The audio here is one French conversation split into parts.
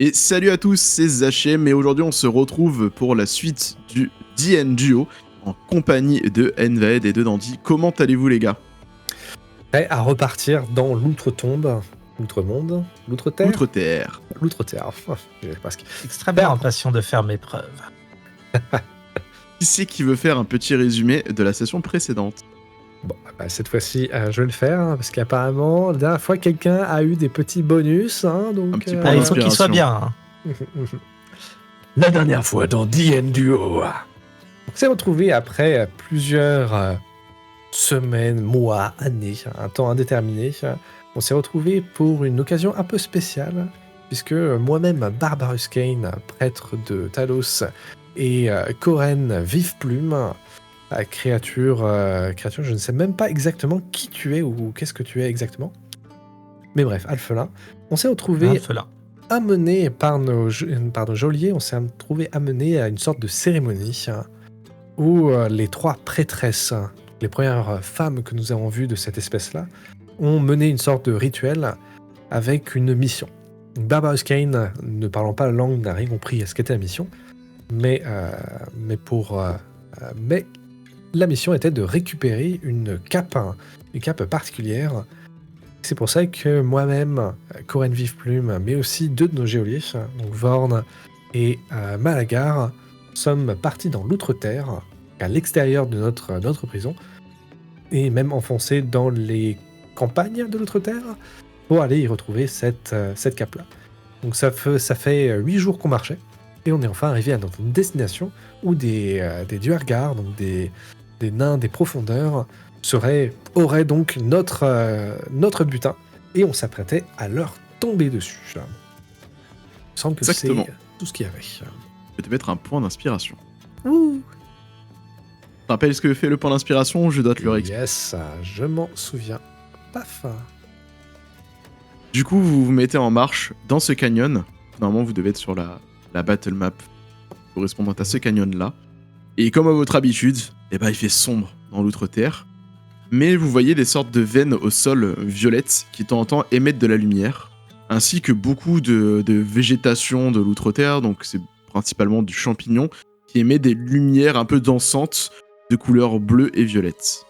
Et salut à tous, c'est Zachem et aujourd'hui on se retrouve pour la suite du DN Duo en compagnie de Enved et de Dandy. Comment allez-vous les gars? Prêt à repartir dans l'outre-tombe, l'outre-monde, l'outre-terre, Outre-terre. l'outre-terre. Presque. Extrêmement impatient de faire mes preuves. Qui c'est qui veut faire un petit résumé de la session précédente? Bon, bah, cette fois-ci, je vais le faire, parce qu'apparemment, la dernière fois, quelqu'un a eu des petits bonus. Donc, Un petit point Il faut qu'il soit d'inspiration. bien. La dernière fois dans DN Duo. On s'est retrouvé après plusieurs semaines, mois, années, un temps indéterminé. On s'est retrouvé pour une occasion un peu spéciale, puisque moi-même, Barbarus Kane, prêtre de Talos, et Koren Vive-Plume, créature, je ne sais même pas exactement qui tu es ou qu'est-ce que tu es exactement. Mais bref, Alphelin. On s'est retrouvé Alphelin. amené par nos geôliers, on s'est trouvé amené à une sorte de cérémonie où les trois prêtresses, les premières femmes que nous avons vues de cette espèce-là, ont mené une sorte de rituel avec une mission. Barbarus Kane, ne parlant pas la langue, n'a rien compris à ce qu'était la mission, mais la mission était de récupérer une cape particulière. C'est pour ça que moi-même, Koren Vive-Plume, mais aussi deux de nos geôliers, donc Vorn et Malagar, sommes partis dans l'outre-terre, à l'extérieur de notre prison, et même enfoncés dans les campagnes de l'outre-terre, pour aller y retrouver cette cape-là. Donc ça fait 8 jours qu'on marchait, et on est enfin arrivé à notre destination, où des Duergar, donc des nains des profondeurs, auraient donc notre butin, et on s'apprêtait à leur tomber dessus. Il me semble que Exactement. c'est tout ce qu'il y avait. Je vais te mettre un point d'inspiration. Ouh. Tu te rappelles ce que fait le point d'inspiration? Je dois te le réexpliquer. Yes, je m'en souviens. Paf. Du coup, vous vous mettez en marche dans ce canyon. Normalement, vous devez être sur la battle map correspondante à ce canyon-là. Et comme à votre habitude, il fait sombre dans l'outre-terre. Mais vous voyez des sortes de veines au sol violettes qui de temps en temps émettent de la lumière, ainsi que beaucoup de végétation de l'outre-terre, donc c'est principalement du champignon, qui émet des lumières un peu dansantes de couleur bleue et violette.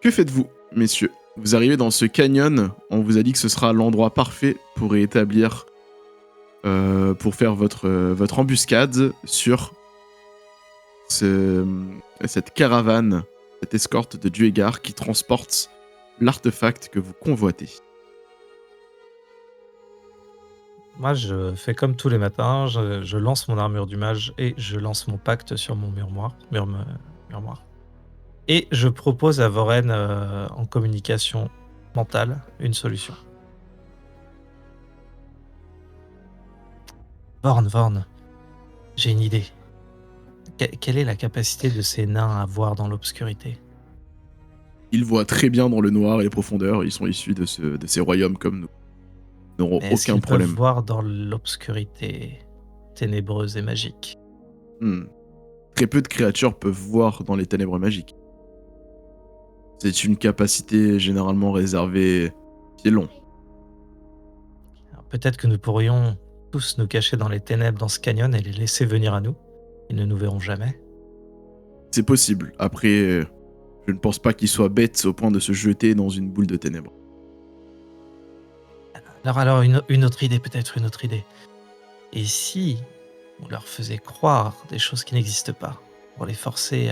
Que faites-vous, messieurs? Vous arrivez dans ce canyon, on vous a dit que ce sera l'endroit parfait pour établir, pour faire votre embuscade sur cette caravane, cette escorte de Duergar qui transporte l'artefact que vous convoitez. Moi, je fais comme tous les matins. Je lance mon armure du mage et je lance mon pacte sur mon murmoire. Et je propose à Voren, en communication mentale, une solution. Vorn, j'ai une idée. Quelle est la capacité de ces nains à voir dans l'obscurité? Ils voient très bien dans le noir et les profondeurs, ils sont issus de ces royaumes comme nous. Ils n'auront Est-ce aucun qu'ils problème. peuvent voir dans l'obscurité ténébreuse et magique? Très peu de créatures peuvent voir dans les ténèbres magiques. C'est une capacité généralement réservée pied long. Alors, peut-être que nous pourrions tous nous cacher dans les ténèbres dans ce canyon et les laisser venir à nous. Ils ne nous verront jamais. C'est possible. Après, je ne pense pas qu'ils soient bêtes au point de se jeter dans une boule de ténèbres. Alors une autre idée, peut-être une autre idée. Et si on leur faisait croire des choses qui n'existent pas, pour les forcer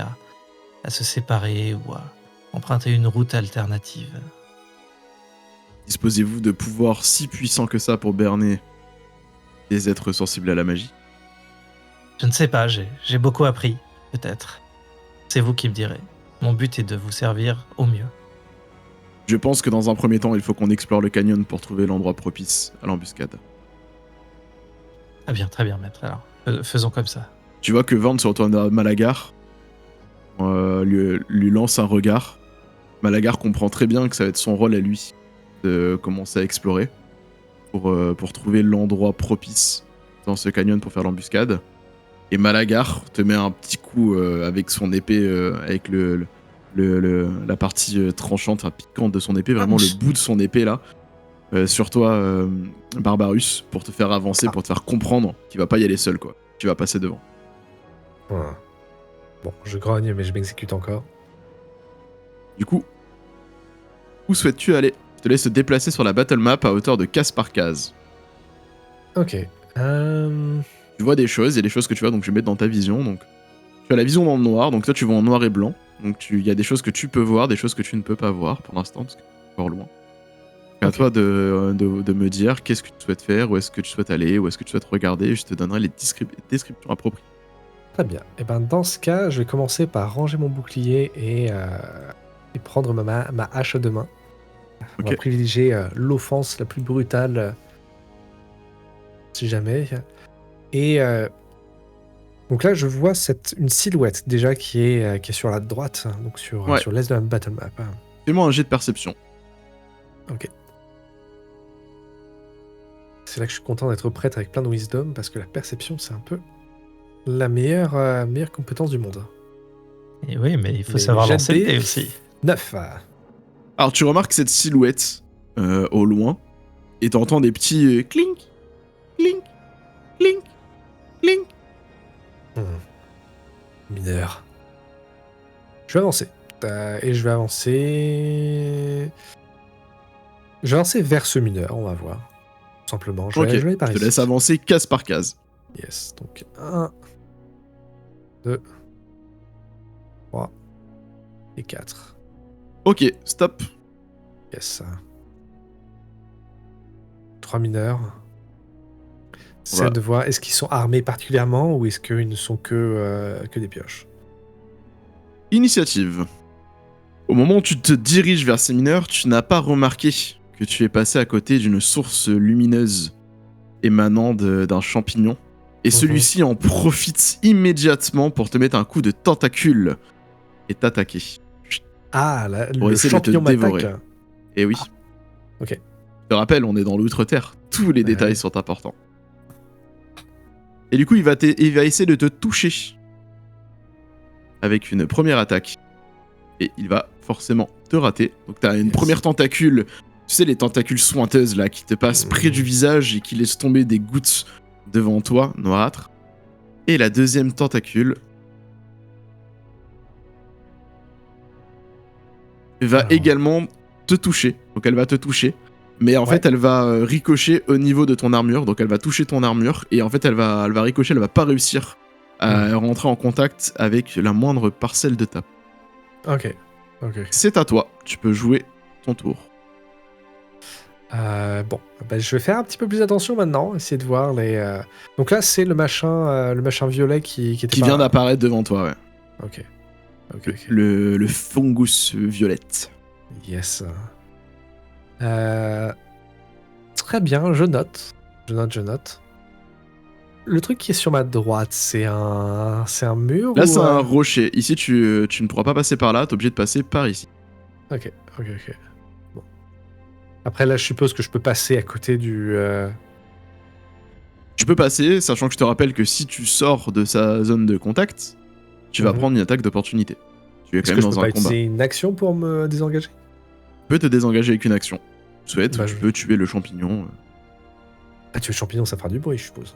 à se séparer ou à emprunter une route alternative? Disposez-vous de pouvoirs si puissants que ça pour berner des êtres sensibles à la magie? Je ne sais pas, j'ai beaucoup appris, peut-être. C'est vous qui me direz. Mon but est de vous servir au mieux. Je pense que dans un premier temps, il faut qu'on explore le canyon pour trouver l'endroit propice à l'embuscade. Très bien, maître. Alors, faisons comme ça. Tu vois que Vorn se retourne à Malagar, lui lance un regard. Malagar comprend très bien que ça va être son rôle à lui de commencer à explorer pour trouver l'endroit propice dans ce canyon pour faire l'embuscade. Et Malagar te met un petit coup avec son épée, avec la partie tranchante, piquante de son épée, vraiment le bout de son épée là. sur toi, Barbarus, pour te faire avancer, Ah. pour te faire comprendre qu'il va pas y aller seul, quoi. Tu vas passer devant. Ouais. Bon, je grogne, mais je m'exécute encore. Du coup, où souhaites-tu aller? Je te laisse te déplacer sur la battle map à hauteur de case par case. Ok. Tu vois des choses, il y a des choses que tu vois, donc je vais mettre dans ta vision. Donc, tu as la vision dans le noir, donc toi tu vois en noir et blanc. Donc il y a des choses que tu peux voir, des choses que tu ne peux pas voir pour l'instant, parce que c'est encore loin. À Ok. toi de me dire qu'est-ce que tu souhaites faire, où est-ce que tu souhaites aller, où est-ce que tu souhaites regarder, et je te donnerai les descriptions appropriées. Très bien. Et ben dans ce cas, je vais commencer par ranger mon bouclier et prendre ma hache de main. On va Ok. privilégier l'offense la plus brutale, si jamais. Et donc là, je vois une silhouette déjà qui est sur la droite, donc Ouais. sur l'est de la battle map. Fais-moi un jet de perception. Ok. C'est là que je suis content d'être prête avec plein de wisdom, parce que la perception, c'est un peu la meilleure compétence du monde. Et oui, mais il faut Mais savoir jet lancer le de dé aussi. 9. Alors tu remarques cette silhouette au loin, et t'entends des petits clink, clink, clink, clink. Mineur. Je vais avancer. Et je vais avancer... Je vais avancer vers ce mineur, on va voir. Tout simplement. Je Ok, vais par je te ici. laisse avancer case par case. Yes. Donc 1, 2, 3 et 4. Ok, stop. Yes. 3 mineurs. C'est Voilà. de voir, est-ce qu'ils sont armés particulièrement ou est-ce qu'ils ne sont que des pioches? Initiative. Au moment où tu te diriges vers ces mineurs, tu n'as pas remarqué que tu es passé à côté d'une source lumineuse émanant d'un champignon. Et celui-ci en profite immédiatement pour te mettre un coup de tentacule et t'attaquer. Ah, Pour le essayer de te champignon m'attaque. dévorer. Et oui. Ok. Je te rappelle, on est dans l'outre-terre. Tous les détails Ouais. sont importants. Et du coup, il va essayer de te toucher avec une première attaque. Et il va forcément te rater. Donc t'as une Yes. première tentacule, tu sais les tentacules sointeuses là qui te passent près du visage et qui laissent tomber des gouttes devant toi, noirâtres. Et la deuxième tentacule va Alors. également te toucher. Donc elle va te toucher. Mais en fait, elle va ricocher au niveau de ton armure. Donc elle va toucher ton armure. Et en fait, elle va ricocher, elle va pas réussir à rentrer en contact avec la moindre parcelle de ta peau. Ok. C'est à toi. Tu peux jouer ton tour. Bon, ben, je vais faire un petit peu plus attention maintenant, essayer de voir les... Donc là, c'est le machin violet qui était Qui vient d'apparaître devant toi, ouais. Ok. Le fungus violette. Yes. Très bien, je note. Je note. Le truc qui est sur ma droite, c'est un mur Là, ou, c'est un rocher. Ici, tu ne pourras pas passer par là. T'es obligé de passer par ici. Ok. Bon. Après, là, je suppose que je peux passer à côté du... Tu peux passer, sachant que je te rappelle que si tu sors de sa zone de contact, tu vas prendre une attaque d'opportunité. Tu es quand Est-ce même que je dans peux un pas combat. utiliser une action pour me désengager? Tu peux te désengager avec une action. Tu souhaites, Bah, tu peux tuer le champignon. Ah, tuer le champignon, ça fera du bruit, je suppose.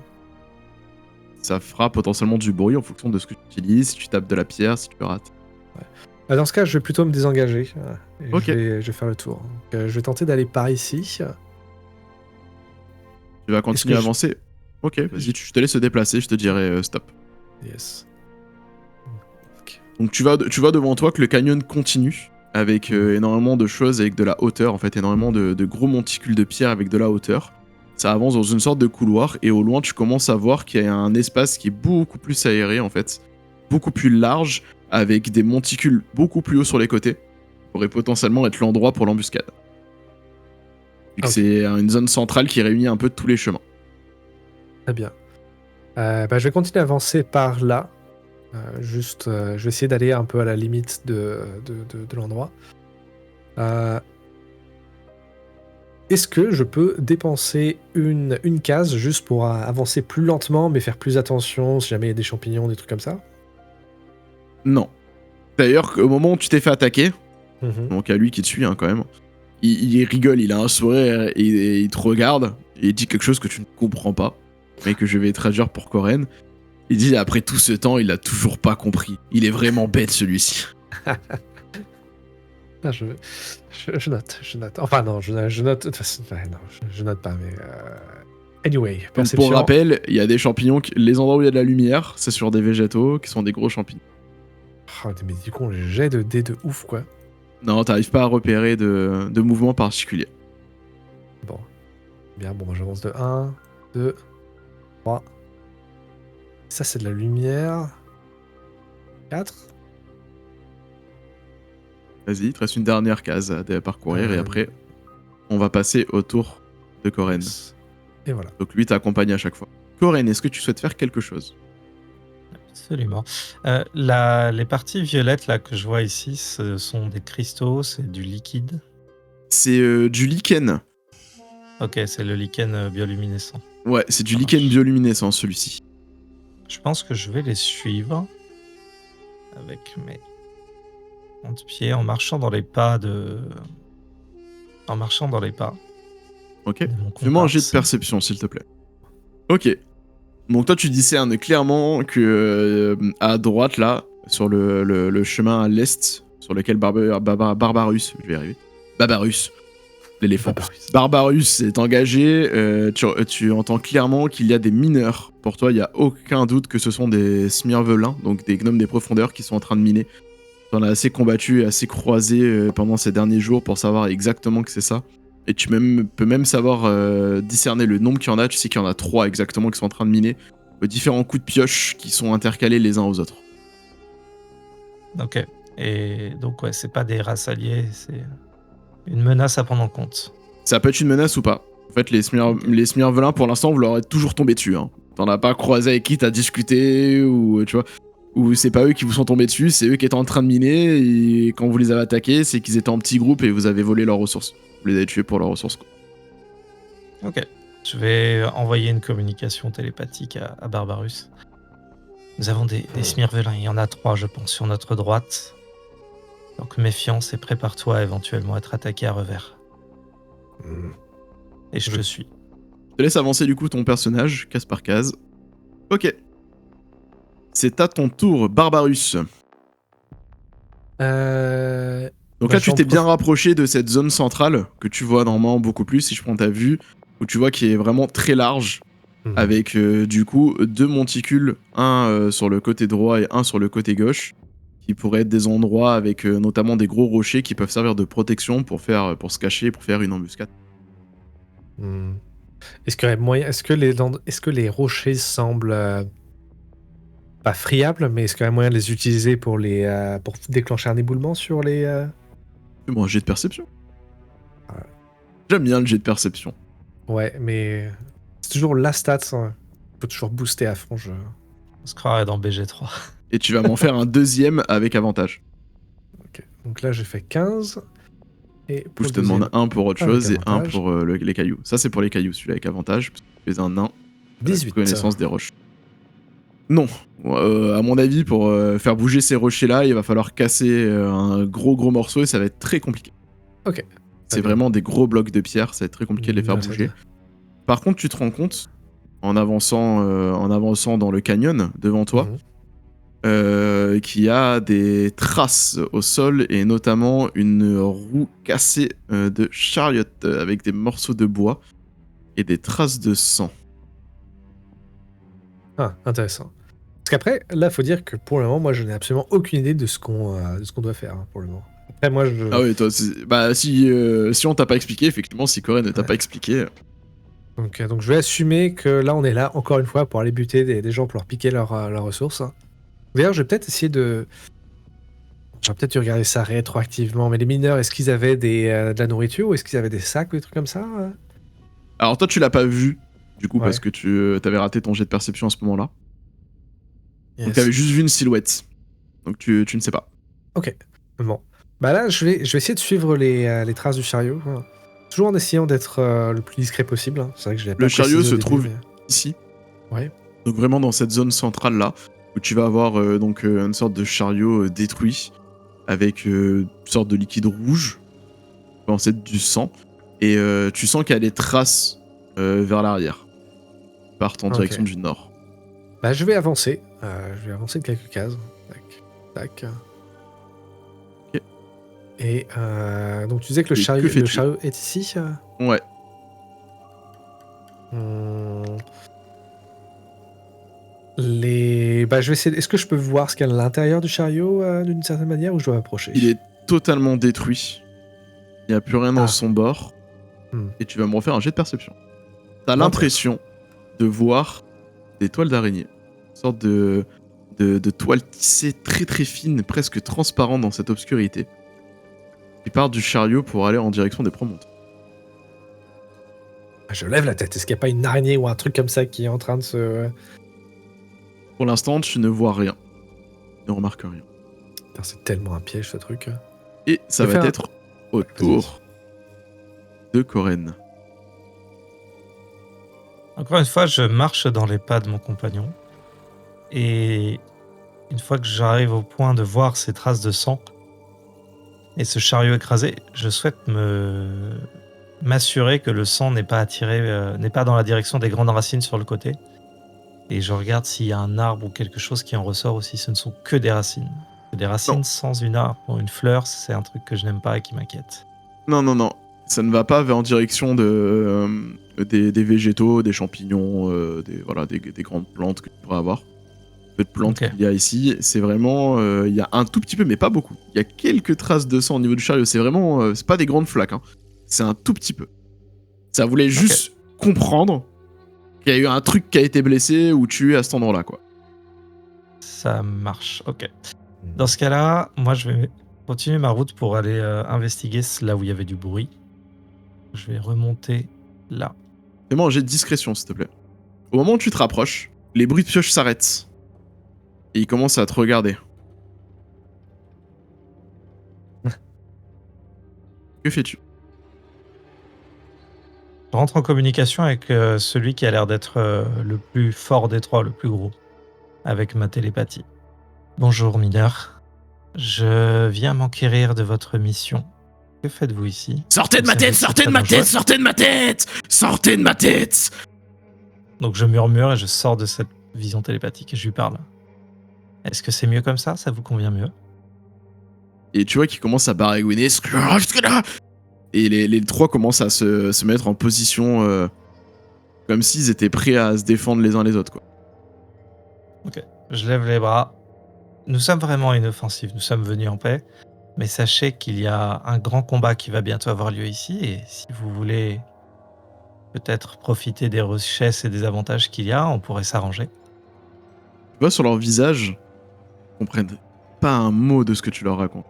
Ça fera potentiellement du bruit en fonction de ce que tu utilises, si tu tapes de la pierre, si tu rates. Ah, dans ce cas, je vais plutôt me désengager. Et Ok. je vais faire le tour. Donc, je vais tenter d'aller par ici. Tu vas continuer à avancer. Ok, vas-y, je te laisse te déplacer, je te dirai stop. Yes. Donc tu vois devant toi que le canyon continue avec énormément de choses, avec de la hauteur, en fait, énormément de gros monticules de pierre avec de la hauteur. Ça avance dans une sorte de couloir et au loin tu commences à voir qu'il y a un espace qui est beaucoup plus aéré en fait, beaucoup plus large, avec des monticules beaucoup plus hauts sur les côtés. Ça pourrait potentiellement être l'endroit pour l'embuscade. Vu que c'est une zone centrale qui réunit un peu tous les chemins. Très bien. Je vais continuer à avancer par là. Je vais essayer d'aller un peu à la limite de l'endroit. Est-ce que je peux dépenser une case juste pour avancer plus lentement, mais faire plus attention si jamais il y a des champignons, des trucs comme ça? Non. D'ailleurs, au moment où tu t'es fait attaquer, donc à lui qui te suit quand même, il rigole, il a un sourire et il te regarde et il dit quelque chose que tu ne comprends pas, mais que je vais traduire pour Coren. Il dit après tout ce temps, il a toujours pas compris. Il est vraiment bête celui-ci. Ah, je note. Enfin non, je note. De toute façon, ouais, non, je note pas, mais anyway, Donc perception. pour rappel, il y a des champignons, les endroits où il y a de la lumière, c'est sur des végétaux qui sont des gros champignons. Oh, mais du coup, j'ai jet de dés de ouf, quoi. Non, t'arrives pas à repérer de mouvement particulier. Bon. Bien, bon, j'avance de 1, 2, 3. Ça, c'est de la lumière. 4. Vas-y, il te reste une dernière case à parcourir et après, on va passer au tour de Coren. Et voilà. Donc lui t'accompagne à chaque fois. Coren, est-ce que tu souhaites faire quelque chose? Absolument. Les parties violettes là que je vois ici, ce sont des cristaux, c'est du liquide. C'est du lichen. Ok, c'est le lichen bioluminescent. Ouais, c'est du Ça lichen marche. bioluminescent celui-ci. Je pense que je vais les suivre avec mes 30 pieds en marchant dans les pas de. En marchant dans les pas. Ok. de mon Fais-moi un jet de comparse. perception s'il te plaît. Ok. Donc toi tu discernes clairement que à droite là, sur le chemin à l'est, sur lequel Barbarus, je vais y arriver. Barbarus, l'éléphant. Barbarus est engagé, tu entends clairement qu'il y a des mineurs. Pour toi, il n'y a aucun doute que ce sont des smirvelins, donc des gnomes des profondeurs qui sont en train de miner. T'en as assez combattu et assez croisé pendant ces derniers jours pour savoir exactement que c'est ça. Et tu peux même savoir discerner le nombre qu'il y en a. Tu sais qu'il y en a 3 exactement qui sont en train de miner. Différents coups de pioche qui sont intercalés les uns aux autres. Ok. Et donc ouais, c'est pas des races alliées, c'est une menace à prendre en compte. Ça peut être une menace ou pas. En fait, les smirvelins, pour l'instant, vous leur êtes toujours tombé dessus. Hein. T'en as pas croisé avec qui t'as discuté ou tu vois. Ou c'est pas eux qui vous sont tombés dessus, c'est eux qui étaient en train de miner. Et quand vous les avez attaqués, c'est qu'ils étaient en petits groupes et vous avez volé leurs ressources. Vous les avez tués pour leurs ressources. Ok. Je vais envoyer une communication télépathique à Barbarus. Nous avons des smirvelins, il y en a 3 je pense sur notre droite. Donc méfiance et prépare-toi à éventuellement être attaqué à revers. Et je te suis. Je te laisse avancer du coup ton personnage, case par case. Ok. C'est à ton tour, Barbarus. Donc là, tu t'es bien rapproché de cette zone centrale que tu vois normalement beaucoup plus si je prends ta vue, où tu vois qui est vraiment très large, avec du coup 2 monticules, un sur le côté droit et un sur le côté gauche, qui pourraient être des endroits avec notamment des gros rochers qui peuvent servir de protection pour se cacher, pour faire une embuscade. Est-ce que les rochers semblent pas friables, mais est-ce qu'il y a moyen de les utiliser pour déclencher un éboulement sur les... Fais-moi un jet de perception. J'aime bien le jet de perception. Ouais, mais c'est toujours la stat. Hein. Faut toujours booster à fond. On se croirait dans BG3. Et tu vas m'en faire un deuxième avec avantage. Ok. Donc là, j'ai fait 15. Et Du coup, je te demande un pour autre avec chose et un avantage. pour les cailloux. Ça, c'est pour les cailloux, celui-là avec avantage, parce que tu es un nain. 18. Connaissance des roches. Non. À mon avis, pour faire bouger ces rochers-là, il va falloir casser un gros morceau et ça va être très compliqué. Ok. C'est vraiment des gros blocs de pierre, ça va être très compliqué de les faire bouger. Par contre, tu te rends compte, en avançant dans le canyon devant toi, qu'il y a des traces au sol et notamment une roue cassée de chariot avec des morceaux de bois et des traces de sang. Ah, intéressant. Parce qu'après, là, faut dire que pour le moment, moi, je n'ai absolument aucune idée de ce qu'on doit faire hein, pour le moment. Après, moi, je... Ah oui, toi, si on t'a pas expliqué, effectivement, si Coren ne t'a pas expliqué... Donc, je vais assumer que là, on est là, encore une fois, pour aller buter des gens pour leur piquer leurs ressources. D'ailleurs, je vais peut-être essayer de... J'aurais peut-être dû regarder ça rétroactivement, mais les mineurs, est-ce qu'ils avaient de la nourriture ou est-ce qu'ils avaient des sacs ou des trucs comme ça Alors toi, tu l'as pas vu, du coup, Ouais. parce que tu avais raté ton jet de perception à ce moment-là. Yes. Donc t'avais juste vu une silhouette. Donc tu ne sais pas. Ok. Bon. Bah là, je vais essayer de suivre les traces du chariot. Hein. Toujours en essayant d'être le plus discret possible. Hein. C'est vrai que je l'ai pas Le chariot précisé se au début, trouve mais- ici. Ouais. Donc vraiment dans cette zone centrale là, où tu vas avoir une sorte de chariot détruit, avec une sorte de liquide rouge. Tu commence à être du sang. Et tu sens qu'il y a des traces vers l'arrière. Qui partent en direction du nord. Bah, je vais avancer. Je vais avancer de quelques cases. Tac, tac. Ok. Et donc tu disais que le Et chariot, que fais-tu? le chariot est ici. Ouais. Bah, je vais essayer. Est-ce que je peux voir ce qu'il y a à l'intérieur du chariot d'une certaine manière ou je dois m'approcher? Il est totalement détruit. Il n'y a plus rien dans son bord. Et tu vas me refaire un jet de perception. T'as l'impression de voir des toiles d'araignée. Une sorte de toile tissée très très fine, presque transparente dans cette obscurité. Qui part du chariot pour aller en direction des promontoires. Je lève la tête. Est-ce qu'il n'y a pas une araignée ou un truc comme ça qui est en train de se... Pour l'instant, tu ne vois rien. Tu ne remarques rien. Putain, c'est tellement un piège ce truc. Et ça va être au tour de Coren. Encore une fois, je marche dans les pas de mon compagnon. Et une fois que j'arrive au point de voir ces traces de sang et ce chariot écrasé, je souhaite m'assurer que le sang n'est pas dans la direction des grandes racines sur le côté. Et je regarde s'il y a un arbre ou quelque chose qui en ressort aussi. Ce ne sont que des racines. Des racines sans une arbre ou une fleur, c'est un truc que je n'aime pas et qui m'inquiète. Non. Ça ne va pas en direction des végétaux, des champignons, des grandes plantes que tu pourrais avoir. Peu de plantes qu'il y a ici. C'est vraiment... il y a un tout petit peu, mais pas beaucoup. Il y a quelques traces de sang au niveau du chariot. C'est vraiment... c'est pas des grandes flaques. Hein. C'est un tout petit peu. Ça voulait juste comprendre qu'il y a eu un truc qui a été blessé ou tué à cet endroit-là, quoi. Ça marche, ok. Dans ce cas-là, moi je vais continuer ma route pour aller investiguer là où il y avait du bruit. Je vais remonter là. Fais-moi un jet de discrétion, s'il te plaît. Au moment où tu te rapproches, les bruits de pioche s'arrêtent. Et ils commencent à te regarder. Que fais-tu? Je rentre en communication avec celui qui a l'air d'être le plus fort des trois, le plus gros, avec ma télépathie. Bonjour mineur, je viens m'enquérir de votre mission. Que faites-vous ici? Sortez de ma tête, sortez de ma tête, sortez de ma tête! Sortez de ma tête! Donc je murmure et je sors de cette vision télépathique et je lui parle. Est-ce que c'est mieux comme ça? Ça vous convient mieux? Et tu vois qu'ils commencent à baragouiner. Et les trois commencent à se mettre en position comme s'ils étaient prêts à se défendre les uns les autres, quoi. Ok, je lève les bras. Nous sommes vraiment inoffensifs, nous sommes venus en paix. Mais sachez qu'il y a un grand combat qui va bientôt avoir lieu ici. Et si vous voulez peut-être profiter des richesses et des avantages qu'il y a, on pourrait s'arranger. Tu vois, sur leur visage, ils comprennent pas un mot de ce que tu leur racontes.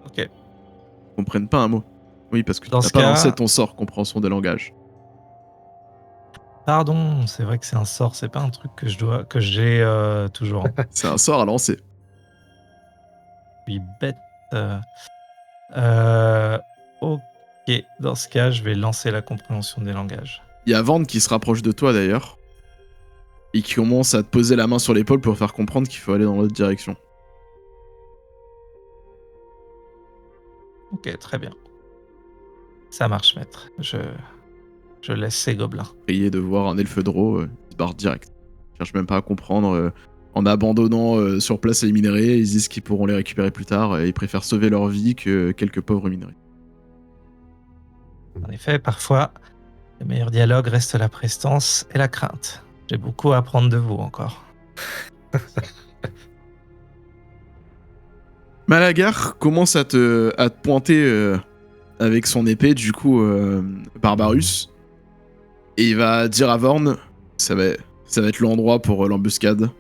Ok. Ils comprennent pas un mot. Oui, parce que tu Dans n'as ce pas cas- lancé ton sort compréhension des langages. Pardon, c'est vrai que c'est un sort, c'est pas un truc que j'ai toujours. C'est un sort à lancer. Je suis bête. Ok, dans ce cas, je vais lancer la compréhension des langages. Il y a Vande qui se rapproche de toi d'ailleurs. Et qui commence à te poser la main sur l'épaule pour faire comprendre qu'il faut aller dans l'autre direction. Ok, très bien. Ça marche, maître. Je laisse ces gobelins. Prier de voir un elfe draw, il se barre direct. Ils cherchent même pas à comprendre. En abandonnant sur place les minerais, ils disent qu'ils pourront les récupérer plus tard. Et ils préfèrent sauver leur vie que quelques pauvres minerais. En effet, parfois, le meilleur dialogue reste la prestance et la crainte. J'ai beaucoup à apprendre de vous encore. Malagar commence à te pointer avec son épée, du coup, Barbarus. Et il va dire à Vorn, ça va être l'endroit pour l'embuscade.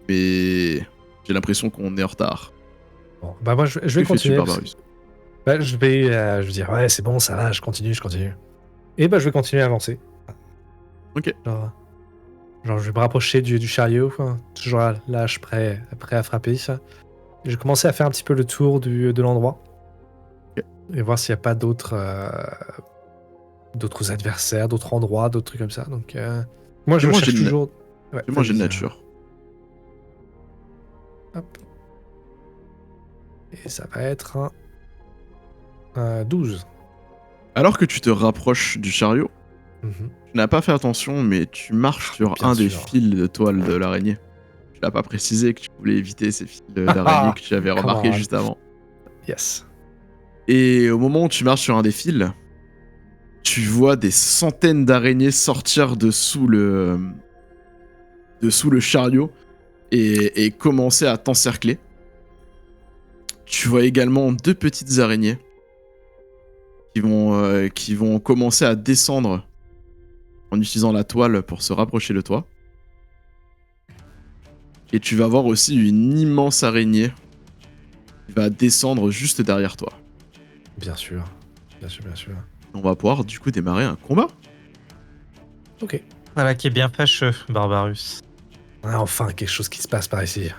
Mais j'ai l'impression qu'on est en retard. Bon, bah moi je vais Que continuer. fais-tu, Barbarus? Bah, je vais dire ouais c'est bon ça va, je continue. Et bah je vais continuer à avancer. Ok. Genre je vais me rapprocher du chariot, quoi. Toujours à l'âge prêt à frapper. Je vais commencer à faire un petit peu le tour de l'endroit. Ok. Et voir s'il n'y a pas d'autres adversaires, d'autres endroits, d'autres trucs comme ça. Donc moi je cherche toujours... Ouais, moi j'ai de nature. Hop. Et ça va être 12. Alors que tu te rapproches du chariot, Mhm. tu n'as pas fait attention, mais tu marches sur Bien un des sûr. fils de toile de l'araignée. Tu l'as pas précisé que tu voulais éviter ces fils d'araignée que tu avais remarqué Come on. juste avant. Yes. Et au moment où tu marches sur un des fils, tu vois des centaines d'araignées sortir dessous le chariot et commencer à t'encercler. Tu vois également 2 petites araignées qui vont commencer à descendre en utilisant la toile pour se rapprocher de toi. Et tu vas voir aussi une immense araignée qui va descendre juste derrière toi. Bien sûr. Bien sûr, bien sûr. On va pouvoir du coup démarrer un combat. Ok. Voilà qui est bien fâcheux, Barbarus. Ah, enfin, quelque chose qui se passe par ici.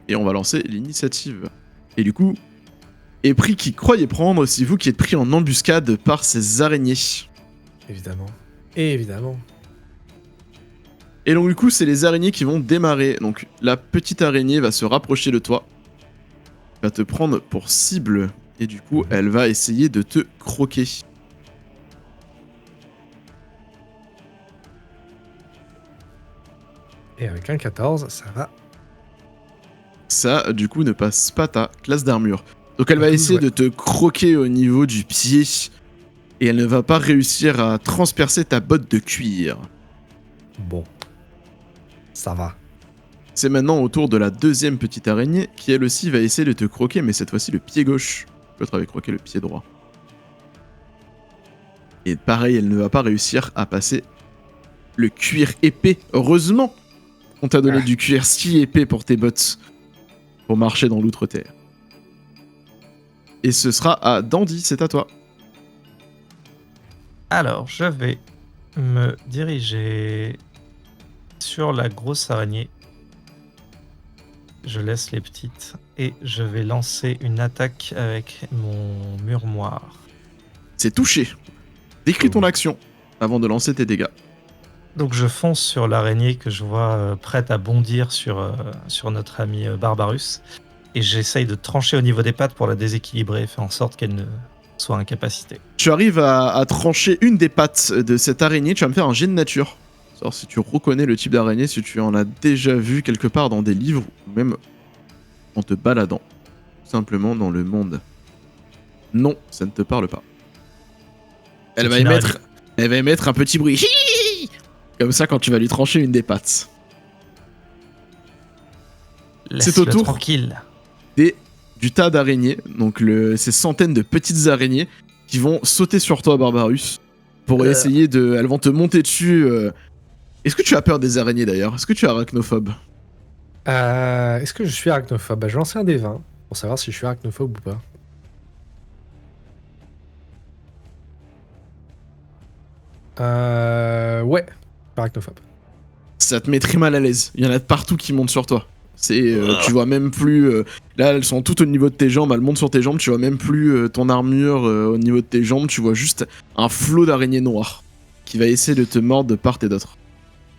Et on va lancer l'initiative. Et du coup, épris qui croyait prendre, c'est vous qui êtes pris en embuscade par ces araignées. Évidemment. Évidemment. Et donc du coup, c'est les araignées qui vont démarrer. Donc la petite araignée va se rapprocher de toi, va te prendre pour cible, et du coup, elle va essayer de te croquer. Et avec un 14, ça va. Ça, du coup, ne passe pas ta classe d'armure. Donc elle va 12, essayer ouais. de te croquer au niveau du pied, et elle ne va pas réussir à transpercer ta botte de cuir. Bon. Ça va. C'est maintenant au tour de la deuxième petite araignée, qui elle aussi va essayer de te croquer, mais cette fois-ci le pied gauche. L'autre avait croqué le pied droit. Et pareil, elle ne va pas réussir à passer le cuir épais. Heureusement, on t'a donné du cuir si épais pour tes bottes, pour marcher dans l'outre-terre. Et ce sera à Dandy, c'est à toi. Alors, je vais me diriger sur la grosse araignée. Je laisse les petites et je vais lancer une attaque avec mon murmoire. C'est touché. Décris ton action avant de lancer tes dégâts. Donc je fonce sur l'araignée que je vois prête à bondir sur notre ami Barbarus. Et j'essaye de trancher au niveau des pattes pour la déséquilibrer et faire en sorte qu'elle ne soit incapacitée. Tu arrives à trancher une des pattes de cette araignée, tu vas me faire un jet de nature. Savoir si tu reconnais le type d'araignée, si tu en as déjà vu quelque part dans des livres, ou même en te baladant, tout simplement dans le monde. Non, ça ne te parle pas. Elle va émettre un petit bruit. Comme ça quand tu vas lui trancher une des pattes. C'est au Laisse-le tour tranquille. du tas d'araignées, donc ces centaines de petites araignées qui vont sauter sur toi, Barbarus, pour essayer de... Elles vont te monter dessus. Est-ce que tu as peur des araignées d'ailleurs? Est-ce que tu es arachnophobe? Est-ce que je suis arachnophobe? Bah, je vais lancer un des 20 pour savoir si je suis arachnophobe ou pas. Ouais, arachnophobe. Ça te met très mal à l'aise. Il y en a de partout qui montent sur toi. Tu vois même plus... là, elles sont toutes au niveau de tes jambes, elles montent sur tes jambes, tu vois même plus ton armure au niveau de tes jambes, tu vois juste un flot d'araignées noires qui va essayer de te mordre de part et d'autre.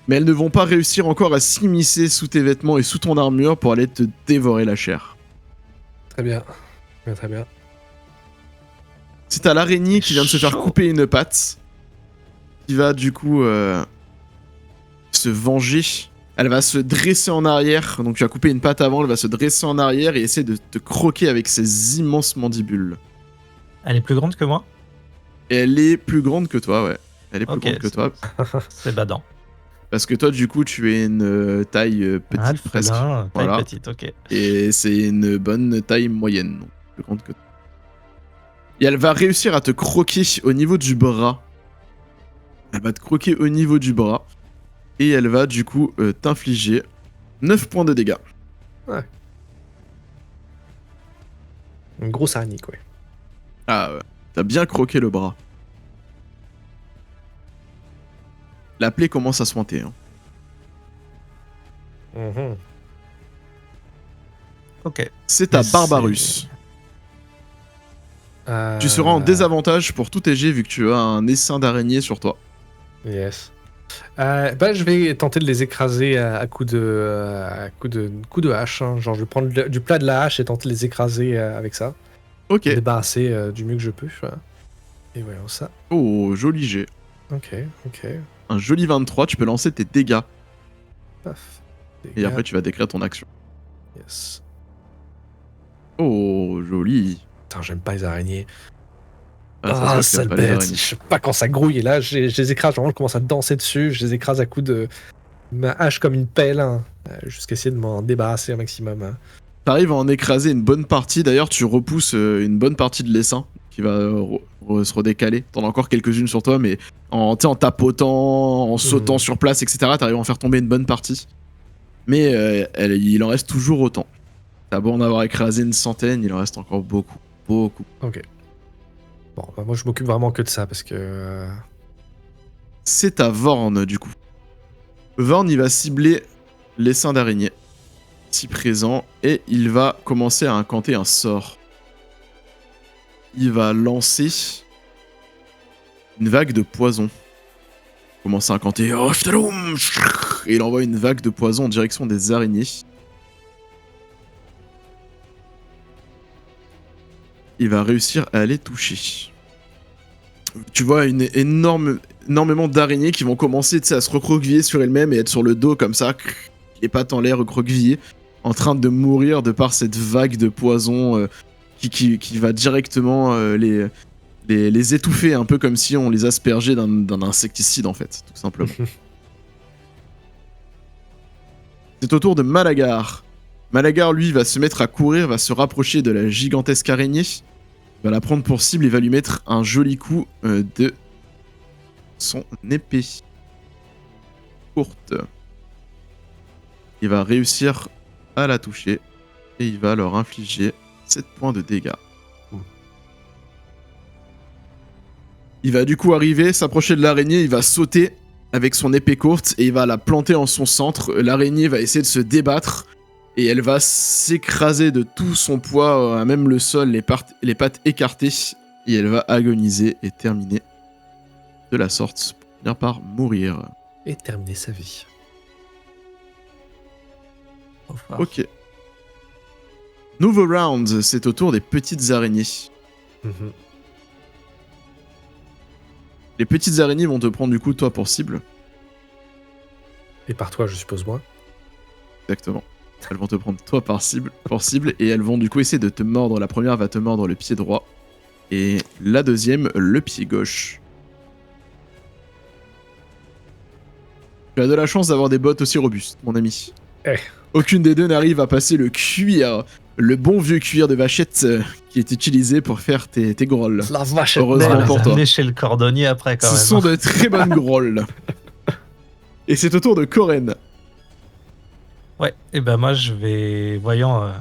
Mais elles ne vont pas réussir encore à s'immiscer sous tes vêtements et sous ton armure pour aller te dévorer la chair. Très bien. Très bien. C'est à l'araignée qui vient de se faire couper une patte, qui va du coup se venger. Elle va se dresser en arrière, donc tu as coupé une patte avant, elle va se dresser en arrière et essayer de te croquer avec ses immenses mandibules. Elle est plus grande que moi? Et elle est plus grande que toi, ouais. Elle est plus Ok, grande que toi. C'est badant. Parce que toi, du coup, tu es une taille petite, presque. Taille Voilà. petite, ok. Et c'est une bonne taille moyenne, donc plus grande que toi. Et elle va réussir à te croquer au niveau du bras. Elle va te croquer au niveau du bras. Et elle va du coup t'infliger 9 points de dégâts. Ouais. Une grosse araignée, quoi. Ah ouais. T'as bien croqué le bras. La plaie commence à sointer. Hein. Mhm. Ok. C'est à Mais Barbarus. Tu seras en désavantage pour tous tes jets vu que tu as un essaim d'araignée sur toi. Yes. Je vais tenter de les écraser à coups de hache. Hein. Genre, je vais prendre du plat de la hache et tenter de les écraser avec ça. Ok. Débarrasser du mieux que je peux. Et voyons ça. Oh, joli jet. Ok. Un joli 23, tu peux lancer tes dégâts. Paf. Et après, tu vas décrire ton action. Yes. Oh, joli. Putain, j'aime pas les araignées. Ah, ça se voit que sale t'aimes pas les bête. araignées. Je sais pas quand ça grouille. Et là, je les écrase. Vraiment, je commence à danser dessus. Je les écrase à coups de ma hache comme une pelle. Hein, jusqu'à essayer de m'en débarrasser un maximum. Hein. T'arrives à en écraser une bonne partie. D'ailleurs, tu repousses une bonne partie de l'essaim qui va se redécaler. T'en as encore quelques-unes sur toi, mais en tapotant, en sautant sur place, etc., t'arrives à en faire tomber une bonne partie. Mais il en reste toujours autant. T'as beau en avoir écrasé une centaine, il en reste encore beaucoup. Ok. Bon, bah moi je m'occupe vraiment que de ça parce que. C'est à Vorn, du coup. Vorn, il va cibler l'essaim d'araignée, si présent, et il va commencer à incanter un sort. Il va lancer une vague de poison. Il commence à incanter oh, et il envoie une vague de poison en direction des araignées. Il va réussir à les toucher. Tu vois énormément d'araignées qui vont commencer à se recroqueviller sur elles-mêmes et être sur le dos comme ça, les pattes en l'air recroquevillées, en train de mourir de par cette vague de poison qui va directement les étouffer, un peu comme si on les aspergeait d'un insecticide en fait, tout simplement. C'est au tour de Malagar. Malagar, lui, va se mettre à courir, va se rapprocher de la gigantesque araignée, va la prendre pour cible et va lui mettre un joli coup de son épée courte. Il va réussir à la toucher et il va leur infliger 7 points de dégâts. Il va du coup arriver, s'approcher de l'araignée, il va sauter avec son épée courte et il va la planter en son centre. L'araignée va essayer de se débattre et elle va s'écraser de tout son poids à même le sol, les pattes écartées, et elle va agoniser et terminer de la sorte pour finir par mourir. Et terminer sa vie. Ok. Nouveau round, c'est au tour des petites araignées. Les petites araignées vont te prendre du coup toi pour cible. Et par toi, je suppose moi. Exactement. Elles vont te prendre toi pour cible et elles vont du coup essayer de te mordre. La première va te mordre le pied droit et la deuxième le pied gauche. Tu as de la chance d'avoir des bottes aussi robustes, mon ami. Aucune des deux n'arrive à passer le cuir, le bon vieux cuir de vachette qui est utilisé pour faire tes grolles. La vachette. Heureusement pour toi. Chez le cordonnier après quand Ce même. sont de très bonnes grolles. Et c'est au tour de Koren. Ouais, et ben moi je vais, voyant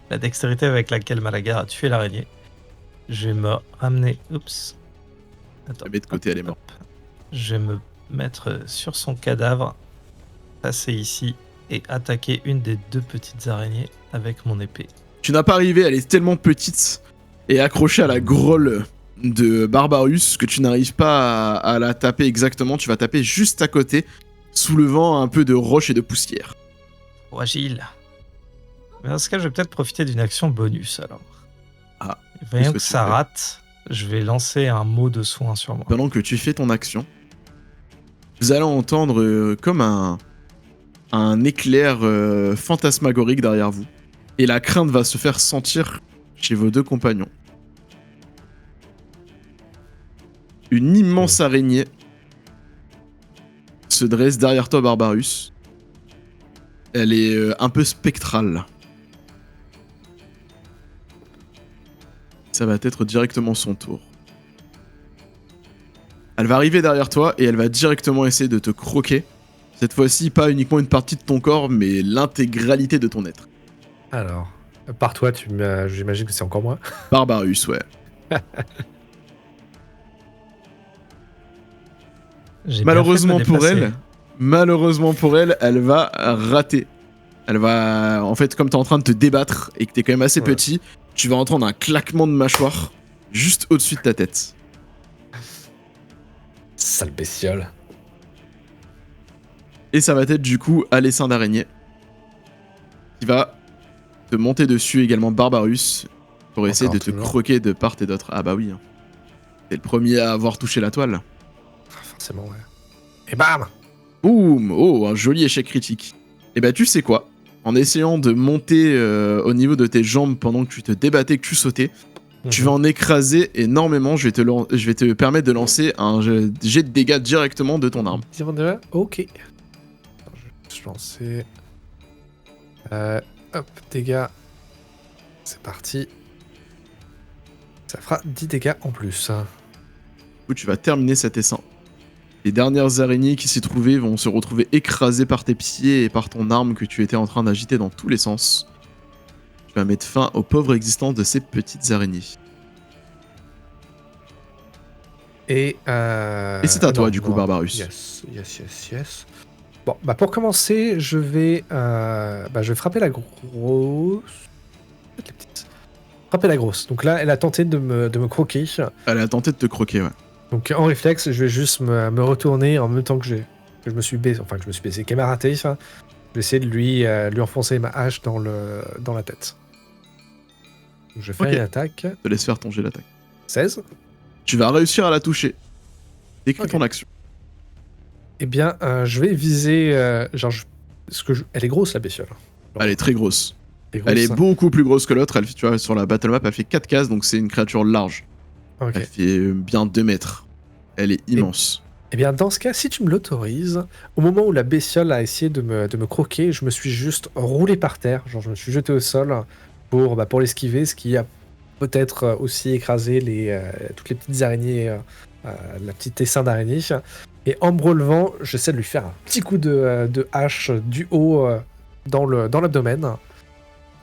la dextérité avec laquelle Malagar a tué l'araignée, je vais me ramener. Oups. Attends. La mets de côté, elle est morte. Je vais me mettre sur son cadavre, passer ici et attaquer une des deux petites araignées avec mon épée. Tu n'as pas arrivé, elle est tellement petite et accrochée à la grolle de Barbarus que tu n'arrives pas à la taper exactement. Tu vas taper juste à côté, soulevant un peu de roche et de poussière. Trop agile. Mais dans ce cas, je vais peut-être profiter d'une action bonus alors. Ah. Voyons qu'est-ce que que tu ça fais rate, je vais lancer un mot de soin sur moi. Pendant que tu fais ton action, vous allez entendre comme un éclair fantasmagorique derrière vous. Et la crainte va se faire sentir chez vos deux compagnons. Une immense araignée se dresse derrière toi, Barbarus. Elle est un peu spectrale. Ça va être directement son tour. Elle va arriver derrière toi et elle va directement essayer de te croquer. Cette fois-ci, pas uniquement une partie de ton corps, mais l'intégralité de ton être. Alors, par toi, j'imagine que c'est encore moi. Barbarus, ouais. Malheureusement pour elle, elle va rater. Elle va, en fait, comme t'es en train de te débattre et que t'es quand même assez petit, tu vas entendre un claquement de mâchoire juste au-dessus de ta tête. Sale bestiole. Et ça va être du coup Alessin d'araignée qui va te monter dessus également Barbarus pour essayer de te toujours. croquer de part et d'autre. Ah bah oui. T'es le premier à avoir touché la toile. Forcément, ouais. Et bam. Boum. Oh, un joli échec critique. Et bah tu sais quoi? En essayant de monter au niveau de tes jambes pendant que tu te débattais, que tu sautais, tu vas en écraser énormément. Je vais te permettre de lancer un jet de dégâts directement de ton arme. Déjà. Ok. Attends, je vais lancer. Hop, dégâts. C'est parti. Ça fera 10 dégâts en plus. Du coup, tu vas terminer cet essaim. Les dernières araignées qui s'y trouvaient vont se retrouver écrasées par tes pieds et par ton arme que tu étais en train d'agiter dans tous les sens. Tu vas mettre fin aux pauvres existences de ces petites araignées. Et c'est à toi, du coup, Barbarus. Yes. Bon, bah pour commencer, je vais frapper la grosse. Les petites. Frapper la grosse. Donc là, elle a tenté de me croquer. Elle a tenté de te croquer, ouais. Donc en réflexe, je vais juste me retourner en même temps que je me suis baissé, qu'elle m'a raté. Ça. Je vais essayer de lui enfoncer ma hache dans la tête. Donc, je fais une attaque. Je te laisse faire ton jet d'attaque. 16. Tu vas réussir à la toucher. Décris ton action. Eh bien, je vais viser. Elle est grosse la bestiole. Elle est très grosse. Elle est beaucoup plus grosse que l'autre. Tu vois, sur la battle map, elle fait 4 cases, donc c'est une créature large. Okay. Elle fait bien 2 mètres. Elle est immense. Eh bien, dans ce cas, si tu me l'autorises, au moment où la bestiole a essayé de me croquer, je me suis juste roulé par terre. Genre, je me suis jeté au sol pour l'esquiver, ce qui a peut-être aussi écrasé toutes les petites araignées, la petite essaim d'araignée. Et en me relevant, j'essaie de lui faire un petit coup de hache du haut dans l'abdomen.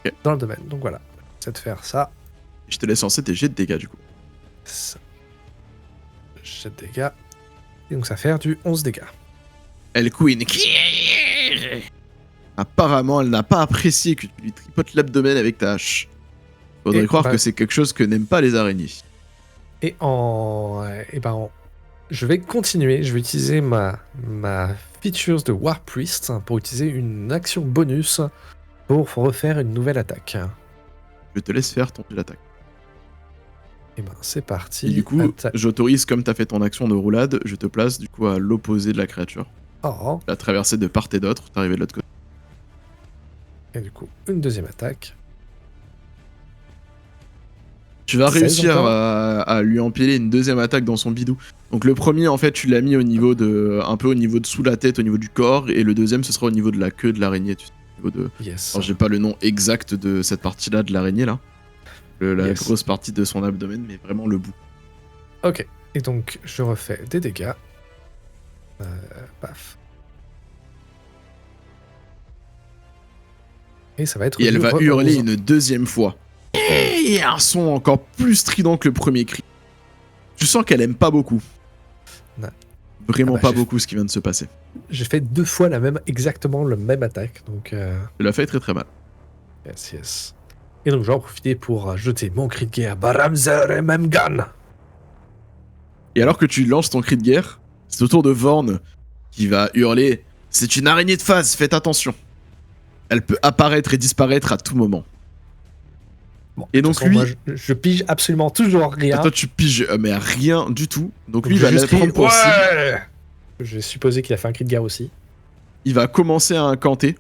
Okay. Dans l'abdomen. Donc voilà, j'essaie de faire ça. Je te laisse lancer tes jets de dégâts, du coup. Jet de dégâts. Et donc ça fait du 11 dégâts. Elle queen. Apparemment, elle n'a pas apprécié que tu lui tripotes l'abdomen avec ta hache. Faudrait croire que c'est quelque chose que n'aiment pas les araignées. Et je vais continuer. Je vais utiliser ma features de War Priest pour utiliser une action bonus pour refaire une nouvelle attaque. Je te laisse faire ton jet d'attaque. Et ben c'est parti. Et du coup, j'autorise, comme tu as fait ton action de roulade, je te place du coup à l'opposé de la créature. Oh. Tu as traversé de part et d'autre, tu es arrivé de l'autre côté. Et du coup, une deuxième attaque. Tu vas réussir à lui empiler une deuxième attaque dans son bidou. Donc le premier, en fait, tu l'as mis un peu au niveau de sous la tête, au niveau du corps, et le deuxième, ce sera au niveau de la queue de l'araignée. Au niveau de... Yes. Alors j'ai pas le nom exact de cette partie-là de l'araignée là. Grosse partie de son abdomen, mais vraiment le bout. Ok. Et donc je refais des dégâts. Paf. Et ça va être. Et elle va hurler une deuxième fois. Et un son encore plus strident que le premier cri. Tu sens qu'elle aime pas beaucoup. Non. Vraiment pas beaucoup ce qui vient de se passer. J'ai fait 2 fois exactement la même attaque, donc. Tu l'as fait très très mal. Yes. Et donc j'en profiter pour jeter mon cri de guerre, Baramzer et Memgan. Et alors que tu lances ton cri de guerre, c'est au tour de Vorn qui va hurler. C'est une araignée de phase, faites attention. Elle peut apparaître et disparaître à tout moment. Bon, et donc façon, lui, moi, je pige absolument toujours rien. Toi tu piges mais rien du tout. Donc lui il va la prendre pour cible. Je vais supposer qu'il a fait un cri de guerre aussi. Il va commencer à incanter.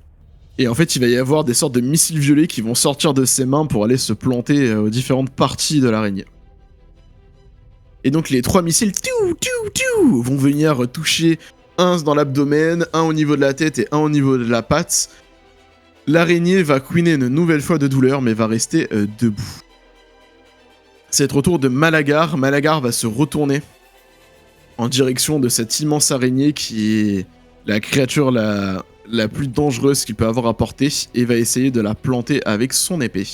Et en fait il va y avoir des sortes de missiles violets qui vont sortir de ses mains pour aller se planter aux différentes parties de l'araignée. Et donc les 3 missiles vont venir toucher un dans l'abdomen, un au niveau de la tête et un au niveau de la patte. L'araignée va couiner une nouvelle fois de douleur, mais va rester debout. C'est au tour de Malagar. Malagar va se retourner en direction de cette immense araignée qui est la créature la plus dangereuse qu'il peut avoir à porter et va essayer de la planter avec son épée.